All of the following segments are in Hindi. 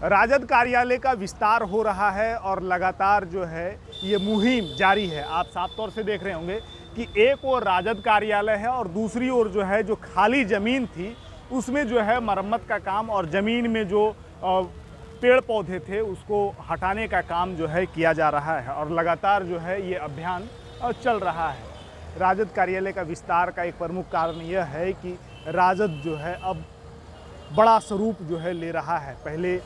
राजद कार्यालय का विस्तार हो रहा है और लगातार जो है ये मुहिम जारी है। आप साफ तौर से देख रहे होंगे कि एक ओर राजद कार्यालय है और दूसरी ओर जो है जो खाली ज़मीन थी उसमें जो है मरम्मत का काम और ज़मीन में जो पेड़ पौधे थे उसको हटाने का काम जो है किया जा रहा है और लगातार जो है ये अभियान चल रहा है। राजद कार्यालय का विस्तार का एक प्रमुख कारण यह है कि राजद जो है अब बड़ा स्वरूप जो है ले रहा है। पहले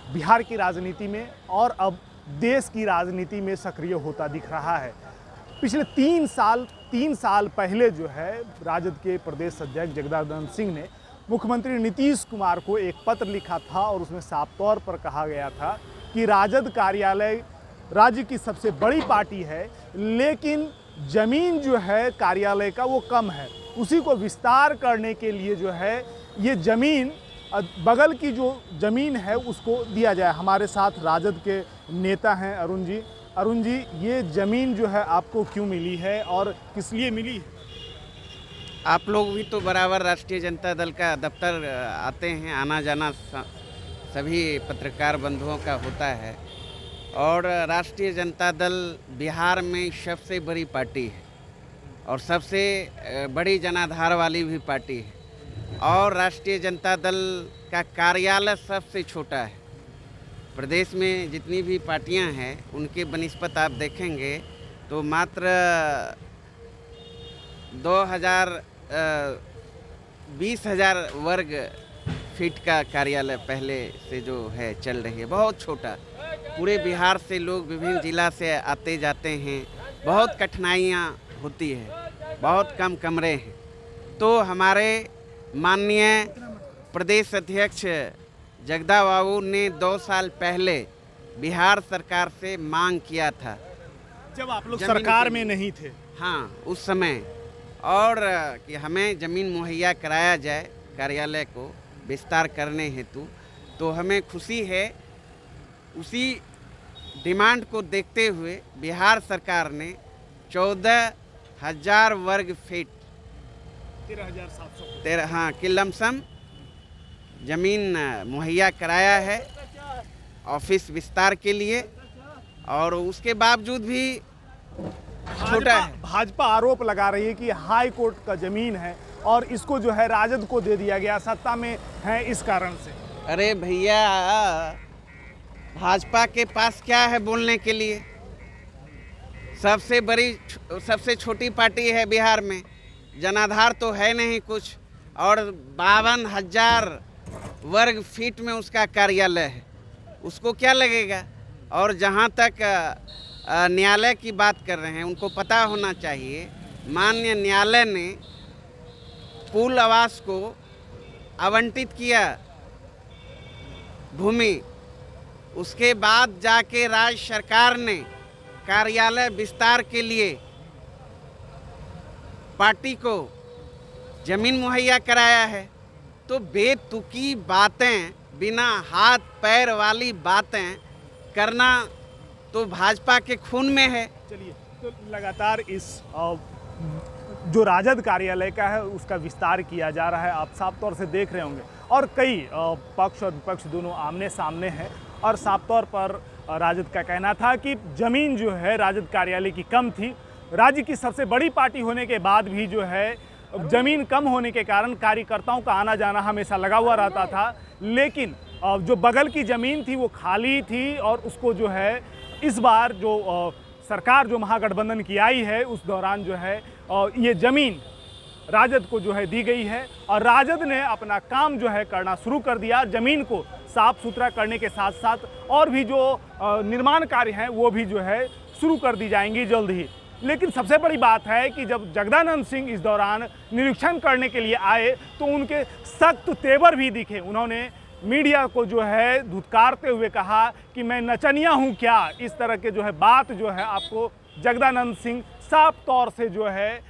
बिहार की राजनीति में और अब देश की राजनीति में सक्रिय होता दिख रहा है। पिछले 3 साल पहले जो है राजद के प्रदेश अध्यक्ष जगदानंद सिंह ने मुख्यमंत्री नीतीश कुमार को एक पत्र लिखा था और उसमें साफ तौर पर कहा गया था कि राजद कार्यालय राज्य की सबसे बड़ी पार्टी है, लेकिन ज़मीन जो है कार्यालय का वो कम है। उसी को विस्तार करने के लिए जो है ये ज़मीन, बगल की जो ज़मीन है उसको दिया जाए। हमारे साथ राजद के नेता हैं अरुण जी, ये ज़मीन जो है आपको क्यों मिली है और किस लिए मिली है? आप लोग भी तो बराबर राष्ट्रीय जनता दल का दफ्तर आते हैं, आना जाना सभी पत्रकार बंधुओं का होता है और राष्ट्रीय जनता दल बिहार में सबसे बड़ी पार्टी है और सबसे बड़ी जनाधार वाली भी पार्टी है और राष्ट्रीय जनता दल का कार्यालय सबसे छोटा है। प्रदेश में जितनी भी पार्टियां हैं उनके बनिस्पत आप देखेंगे तो मात्र 20,000 वर्ग फीट का कार्यालय पहले से जो है चल रही है, बहुत छोटा। पूरे बिहार से लोग विभिन्न जिला से आते जाते हैं, बहुत कठिनाइयाँ होती है, बहुत कम कमरे हैं। तो हमारे माननीय प्रदेश अध्यक्ष जगदा बाबू ने 2 साल पहले बिहार सरकार से मांग किया था, जब आप लोग सरकार में नहीं थे। हाँ, उस समय, और कि हमें ज़मीन मुहैया कराया जाए कार्यालय को विस्तार करने हेतु। तो हमें खुशी है, उसी डिमांड को देखते हुए बिहार सरकार ने 14,000 वर्ग फीट 13,700 हाँ की लमसम ज़मीन मुहैया कराया है ऑफिस विस्तार के लिए। और उसके बावजूद भी छोटा है। भाजपा आरोप लगा रही है कि हाई कोर्ट का ज़मीन है और इसको जो है राजद को दे दिया गया, सत्ता में है इस कारण से। अरे भैया, भाजपा के पास क्या है बोलने के लिए? सबसे छोटी पार्टी है बिहार में, जनाधार तो है नहीं कुछ, और 52,000 वर्ग फीट में उसका कार्यालय है, उसको क्या लगेगा? और जहाँ तक न्यायालय की बात कर रहे हैं, उनको पता होना चाहिए माननीय न्यायालय ने पूल आवास को आवंटित किया भूमि, उसके बाद जाके राज्य सरकार ने कार्यालय विस्तार के लिए पार्टी को जमीन मुहैया कराया है। तो बेतुकी बातें, बिना हाथ पैर वाली बातें करना तो भाजपा के खून में है। चलिए, तो लगातार इस जो राजद कार्यालय का है उसका विस्तार किया जा रहा है, आप साफ तौर से देख रहे होंगे, और कई पक्ष और विपक्ष दोनों आमने सामने हैं। और साफ तौर पर राजद का कहना था कि ज़मीन जो है राजद कार्यालय की कम थी। राज्य की सबसे बड़ी पार्टी होने के बाद भी जो है ज़मीन कम होने के कारण कार्यकर्ताओं का आना जाना हमेशा लगा हुआ रहता था, लेकिन जो बगल की ज़मीन थी वो खाली थी और उसको जो है इस बार जो सरकार जो महागठबंधन की आई है उस दौरान जो है ये ज़मीन राजद को जो है दी गई है और राजद ने अपना काम जो है करना शुरू कर दिया। ज़मीन को साफ सुथरा करने के साथ साथ और भी जो निर्माण कार्य हैं वो भी जो है शुरू कर दी जाएंगी जल्द ही। लेकिन सबसे बड़ी बात है कि जब जगदानंद सिंह इस दौरान निरीक्षण करने के लिए आए तो उनके सख्त तेवर भी दिखे। उन्होंने मीडिया को जो है धुतकारते हुए कहा कि मैं नचनिया हूं क्या, इस तरह के जो है बात जो है आपको जगदानंद सिंह साफ तौर से जो है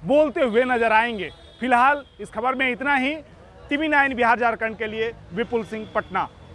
बोलते हुए नजर आएंगे। फिलहाल इस खबर में इतना ही। TV9 बिहार झारखंड के लिए विपुल सिंह, पटना।